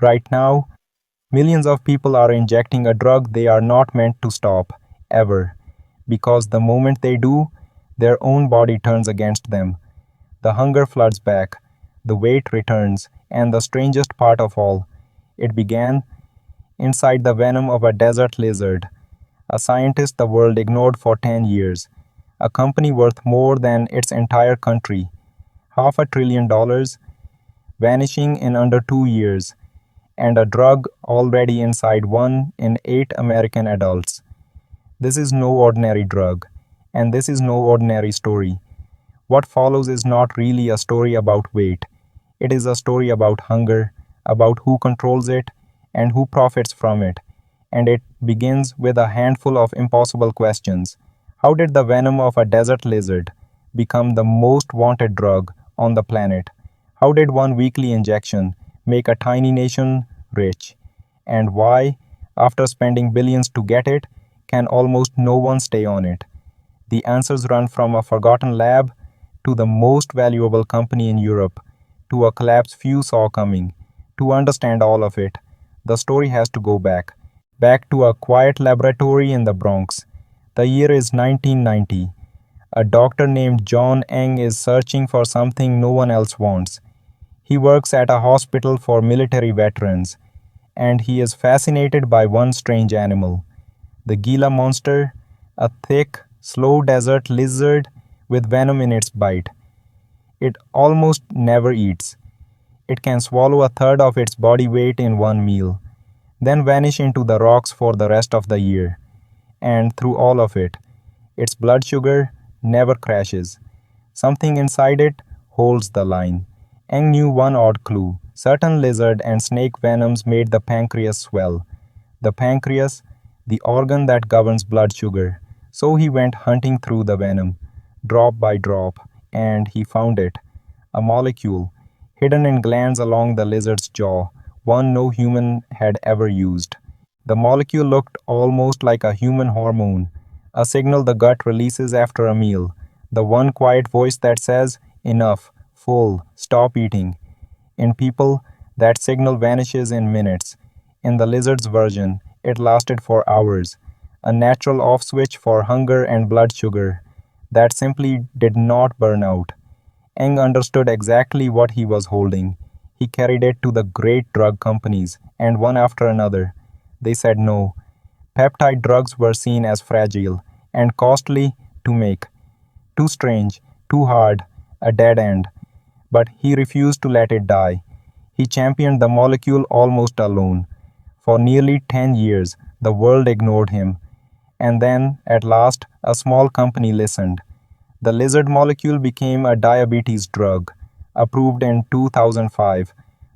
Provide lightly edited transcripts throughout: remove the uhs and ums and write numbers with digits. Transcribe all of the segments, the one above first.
Right now, millions of people are injecting a drug they are not meant to stop, ever, because the moment they do, their own body turns against them. The hunger floods back, the weight returns, and the strangest part of all, it began inside the venom of a desert lizard, a scientist the world ignored for 10 years, a company worth more than its entire country, $500 billion, vanishing in under 2 years, and a drug already inside 1 in 8 American adults. This is no ordinary drug, and this is no ordinary story. What follows is not really a story about weight. It is a story about hunger, about who controls it, and who profits from it. And it begins with a handful of impossible questions. How did the venom of a desert lizard become the most wanted drug on the planet? How did one weekly injection make a tiny nation rich? And why, after spending billions to get it, can almost no one stay on it? The answers run from a forgotten lab to the most valuable company in Europe to a collapse few saw coming. To understand all of it, the story has to go back to a quiet laboratory in the Bronx. The year is 1990. A doctor named John Eng is searching for something no one else wants. He works at a hospital for military veterans, and he is fascinated by one strange animal, the Gila monster, a thick, slow desert lizard with venom in its bite. It almost never eats. It can swallow a third of its body weight in one meal, then vanish into the rocks for the rest of the year. And through all of it, its blood sugar never crashes. Something inside it holds the line. Eng knew one odd clue. Certain lizard and snake venoms made the pancreas swell. The pancreas, the organ that governs blood sugar. So he went hunting through the venom, drop by drop, and he found it. A molecule, hidden in glands along the lizard's jaw, one no human had ever used. The molecule looked almost like a human hormone, a signal the gut releases after a meal, the one quiet voice that says, enough, full, stop eating. In people, that signal vanishes in minutes. In the lizard's version, it lasted for hours, a natural off switch for hunger and blood sugar that simply did not burn out. Eng understood exactly what he was holding. He carried it to the great drug companies, and one after another, they said no. Peptide drugs were seen as fragile and costly to make, too strange, too hard, a dead end. But he refused to let it die. He championed the molecule almost alone. For nearly 10 years, the world ignored him. And then, at last, a small company listened. The lizard molecule became a diabetes drug, approved in 2005,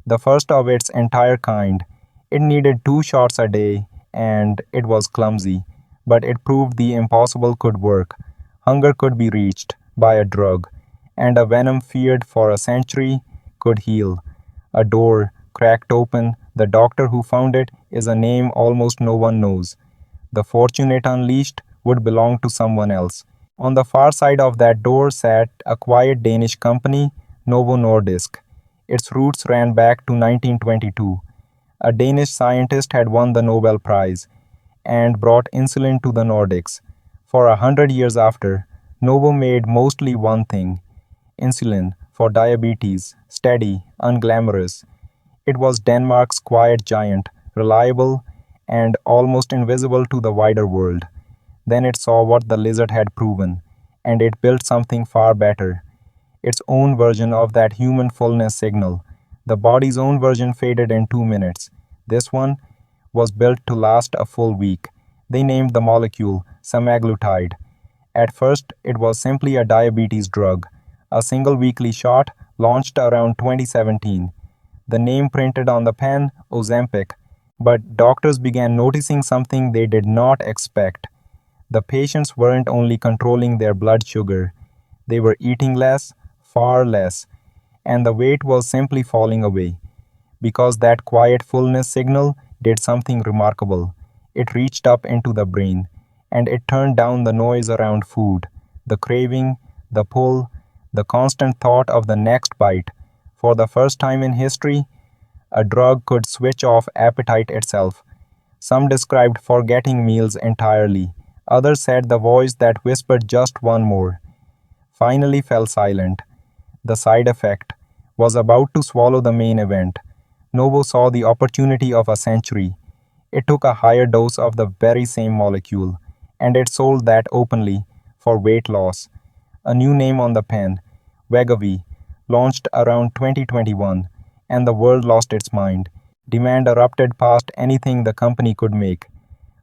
the first of its entire kind. It needed 2 shots a day, and it was clumsy, but it proved the impossible could work. Hunger could be reached by a drug, and a venom feared for a century could heal. A door cracked open. The doctor who found it is a name almost no one knows. The fortune it unleashed would belong to someone else. On the far side of that door sat a quiet Danish company, Novo Nordisk. Its roots ran back to 1922. A Danish scientist had won the Nobel Prize and brought insulin to the Nordics. For 100 years after, Novo made mostly one thing, insulin for diabetes, steady, unglamorous. It was Denmark's quiet giant, reliable and almost invisible to the wider world. Then it saw what the lizard had proven, and it built something far better. Its own version of that human fullness signal. The body's own version faded in 2 minutes. This one was built to last a full week. They named the molecule Semaglutide. At first, it was simply a diabetes drug, a single weekly shot launched around 2017. The name printed on the pen, Ozempic. But doctors began noticing something they did not expect. The patients weren't only controlling their blood sugar, they were eating less, far less, and the weight was simply falling away. Because that quiet fullness signal did something remarkable. It reached up into the brain, and it turned down the noise around food, the craving, the pull, the constant thought of the next bite. For the first time in history, A drug could switch off appetite itself. Some described forgetting meals entirely. Others said the voice that whispered just one more finally fell silent. The side effect was about to swallow the main event. Novo saw the opportunity of a century. It took a higher dose of the very same molecule, and it sold that openly for weight loss. A new name on the pen, Wegovy, launched around 2021, and the world lost its mind. Demand erupted past anything the company could make.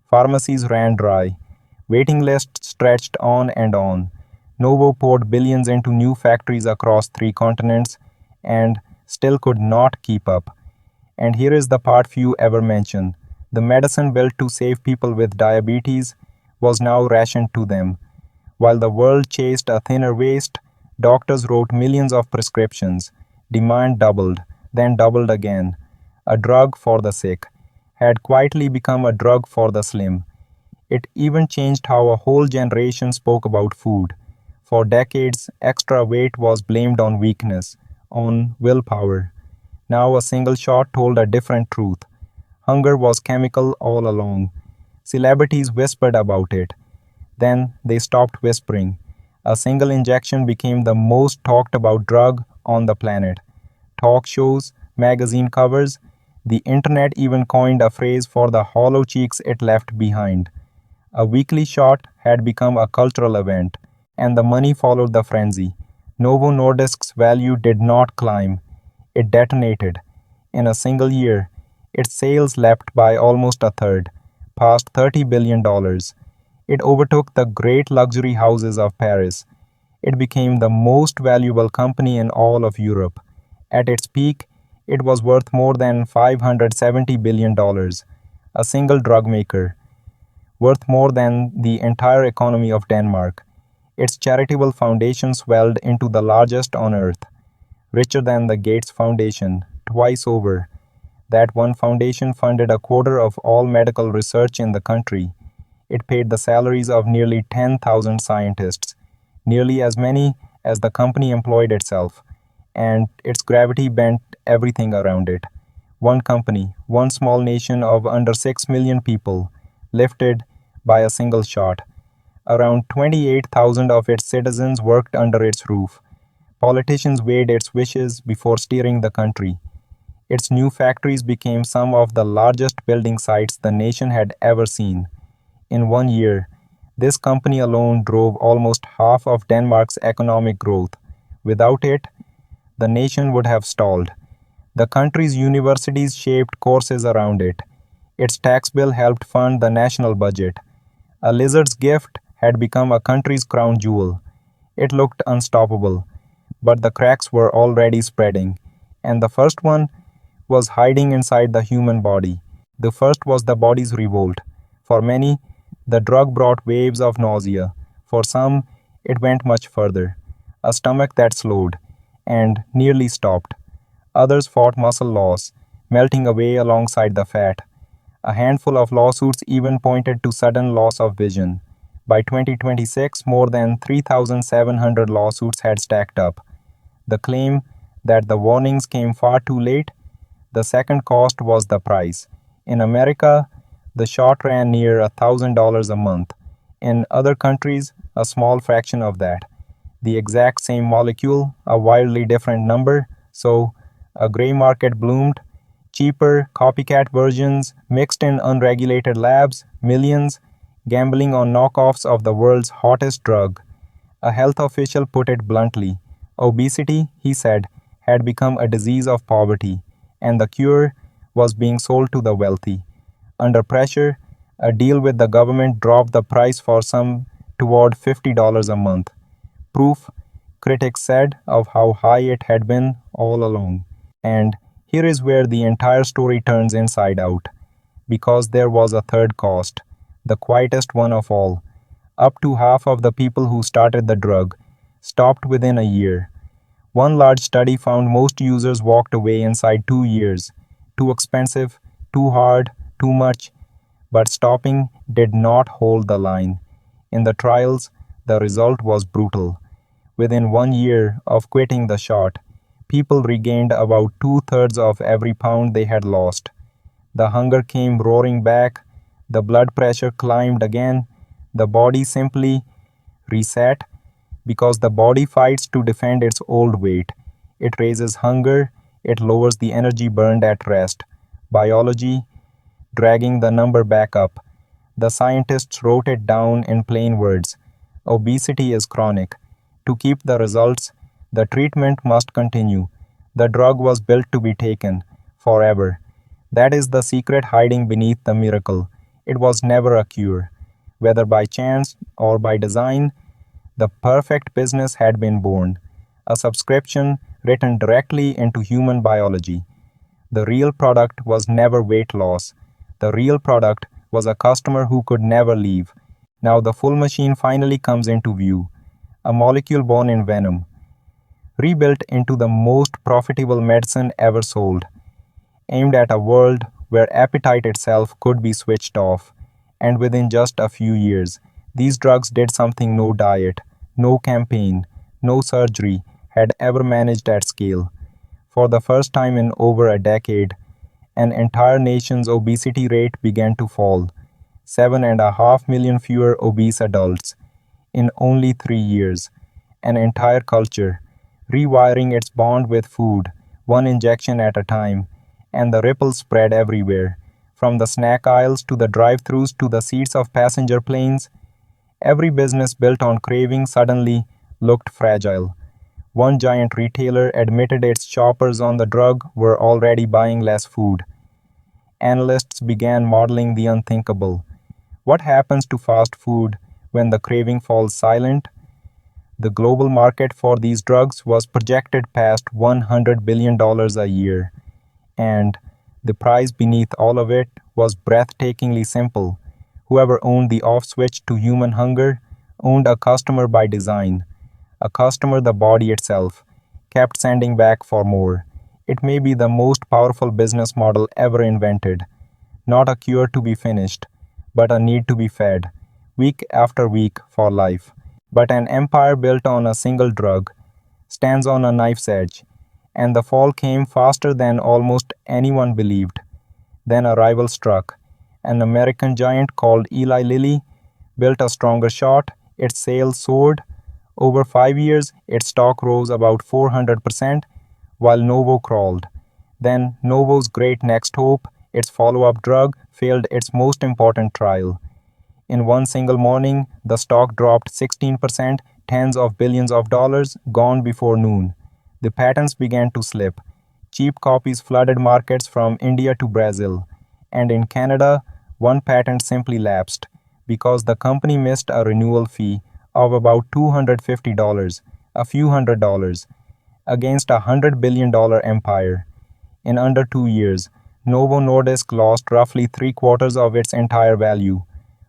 Pharmacies ran dry. Waiting lists stretched on and on. Novo poured billions into new factories across 3 continents and still could not keep up. And here is the part few ever mention. The medicine built to save people with diabetes was now rationed to them. While the world chased a thinner waist, doctors wrote millions of prescriptions. Demand doubled, then doubled again. A drug for the sick had quietly become a drug for the slim. It even changed how a whole generation spoke about food. For decades, extra weight was blamed on weakness, on willpower. Now a single shot told a different truth. Hunger was chemical all along. Celebrities whispered about it. Then they stopped whispering. A single injection became the most talked about drug on the planet. Talk shows, magazine covers, the internet even coined a phrase for the hollow cheeks it left behind. A weekly shot had become a cultural event, and the money followed the frenzy. Novo Nordisk's value did not climb, it detonated. In a single year, its sales leapt by almost a third, past $30 billion. It overtook the great luxury houses of Paris. It became the most valuable company in all of Europe. At its peak, it was worth more than $570 billion. A single drug maker, worth more than the entire economy of Denmark. Its charitable foundation swelled into the largest on earth, richer than the Gates Foundation, twice over. That one foundation funded a quarter of all medical research in the country. It paid the salaries of nearly 10,000 scientists, nearly as many as the company employed itself, and its gravity bent everything around it. One company, one small nation of under 6 million people, lifted by a single shot. Around 28,000 of its citizens worked under its roof. Politicians weighed its wishes before steering the country. Its new factories became some of the largest building sites the nation had ever seen. In one year, this company alone drove almost half of Denmark's economic growth. Without it, the nation would have stalled. The country's universities shaped courses around it. Its tax bill helped fund the national budget. A lizard's gift had become a country's crown jewel. It looked unstoppable, but the cracks were already spreading, and the first one was hiding inside the human body. The first was the body's revolt. For many, the drug brought waves of nausea. For some, it went much further. A stomach that slowed and nearly stopped. Others fought muscle loss, melting away alongside the fat. A handful of lawsuits even pointed to sudden loss of vision. By 2026, more than 3,700 lawsuits had stacked up. The claim that the warnings came far too late. The second cost was the price. In America, the shot ran near $1,000 a month. In other countries, a small fraction of that. The exact same molecule, a wildly different number, so a gray market bloomed. Cheaper, copycat versions, mixed in unregulated labs, millions, gambling on knockoffs of the world's hottest drug. A health official put it bluntly. Obesity, he said, had become a disease of poverty, and the cure was being sold to the wealthy. Under pressure, a deal with the government dropped the price for some toward $50 a month. Proof, critics said, of how high it had been all along. And here is where the entire story turns inside out. Because there was a third cost, the quietest one of all. Up to half of the people who started the drug stopped within a year. One large study found most users walked away inside 2 years. Too expensive, too hard, too much. But stopping did not hold the line. In the trials, the result was brutal. Within 1 year of quitting the shot, People regained about two-thirds of every pound they had lost. The hunger came roaring back, the blood pressure climbed again, the body simply reset because the body fights to defend its old weight. It raises hunger, it lowers the energy burned at rest. Biology, dragging the number back up. The scientists wrote it down in plain words. Obesity is chronic. To keep the results, the treatment must continue. The drug was built to be taken forever. That is the secret hiding beneath the miracle. It was never a cure. Whether by chance or by design, the perfect business had been born. A subscription written directly into human biology. The real product was never weight loss. The real product was a customer who could never leave. Now the full machine finally comes into view. A molecule born in venom, rebuilt into the most profitable medicine ever sold, aimed at a world where appetite itself could be switched off. And within just a few years, these drugs did something no diet, no campaign, no surgery had ever managed at scale. For the first time in over a decade, an entire nation's obesity rate began to fall. 7.5 million fewer obese adults in only 3 years. An entire culture rewiring its bond with food, one injection at a time, and the ripples spread everywhere. From the snack aisles to the drive throughs to the seats of passenger planes, every business built on craving suddenly looked fragile. One giant retailer admitted its shoppers on the drug were already buying less food. Analysts began modeling the unthinkable. What happens to fast food when the craving falls silent? The global market for these drugs was projected past $100 billion a year, and the price beneath all of it was breathtakingly simple. Whoever owned the off switch to human hunger owned a customer by design, a customer the body itself kept sending back for more. It may be the most powerful business model ever invented. Not a cure to be finished, but a need to be fed, week after week for life. But an empire built on a single drug stands on a knife's edge, and the fall came faster than almost anyone believed. Then a rival struck. An American giant called Eli Lilly built a stronger shot, its sales soared. Over 5 years, its stock rose about 400%, while Novo crawled. Then Novo's great next hope, its follow-up drug, failed its most important trial. In one single morning, the stock dropped 16%, tens of billions of dollars gone before noon. The patents began to slip. Cheap copies flooded markets from India to Brazil. And in Canada, one patent simply lapsed because the company missed a renewal fee of about $250, a few $100, against a $100 billion empire. In under 2 years, Novo Nordisk lost roughly three-quarters of its entire value,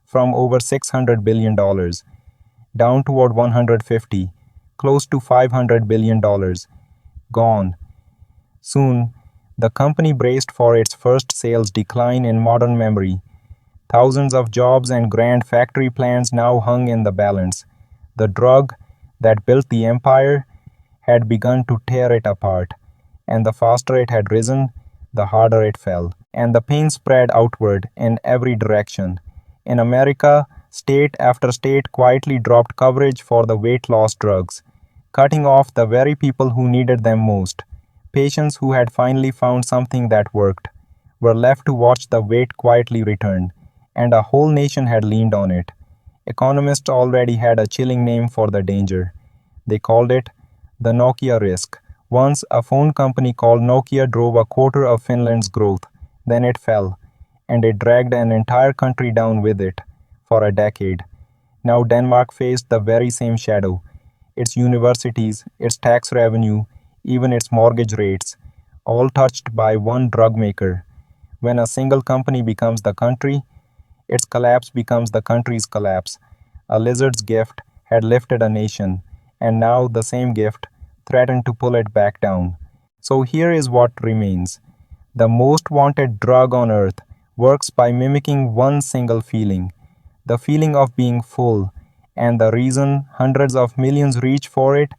from over $600 billion down toward 150, close to $500 billion, gone. Soon, the company braced for its first sales decline in modern memory. Thousands of jobs and grand factory plans now hung in the balance. The drug that built the empire had begun to tear it apart, and the faster it had risen, the harder it fell, and the pain spread outward in every direction. In America, state after state quietly dropped coverage for the weight loss drugs, cutting off the very people who needed them most. Patients who had finally found something that worked were left to watch the weight quietly return, and a whole nation had leaned on it. Economists already had a chilling name for the danger. They called it the Nokia risk. Once, a phone company called Nokia drove a quarter of Finland's growth. Then it fell, and it dragged an entire country down with it for a decade. Now Denmark faced the very same shadow. Its universities, its tax revenue, even its mortgage rates, all touched by one drug maker. When a single company becomes the country, its collapse becomes the country's collapse. A lizard's gift had lifted a nation, and now the same gift threatened to pull it back down. So here is what remains. The most wanted drug on earth works by mimicking one single feeling, the feeling of being full, and the reason hundreds of millions reach for it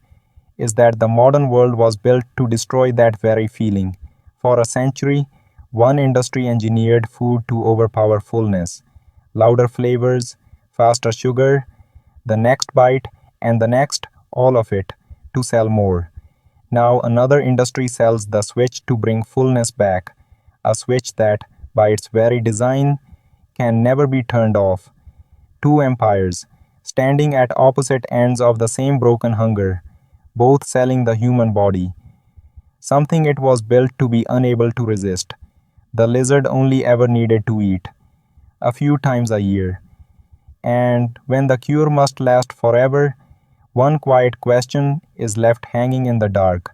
is that the modern world was built to destroy that very feeling. For a century, one industry engineered food to overpower fullness. Louder flavors, faster sugar, the next bite, and the next, all of it, to sell more. Now another industry sells the switch to bring fullness back, a switch that, by its very design, can never be turned off. Two empires, standing at opposite ends of the same broken hunger, both selling the human body, something it was built to be unable to resist. The lizard only ever needed to eat, a few times a year. And when the cure must last forever, one quiet question is left hanging in the dark.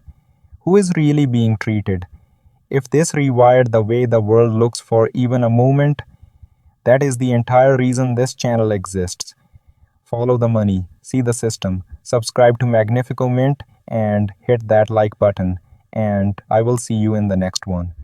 Who is really being treated? If this rewired the way the world looks for even a moment, that is the entire reason this channel exists. Follow the money, see the system, subscribe to Magnifico Mint, and hit that like button. And I will see you in the next one.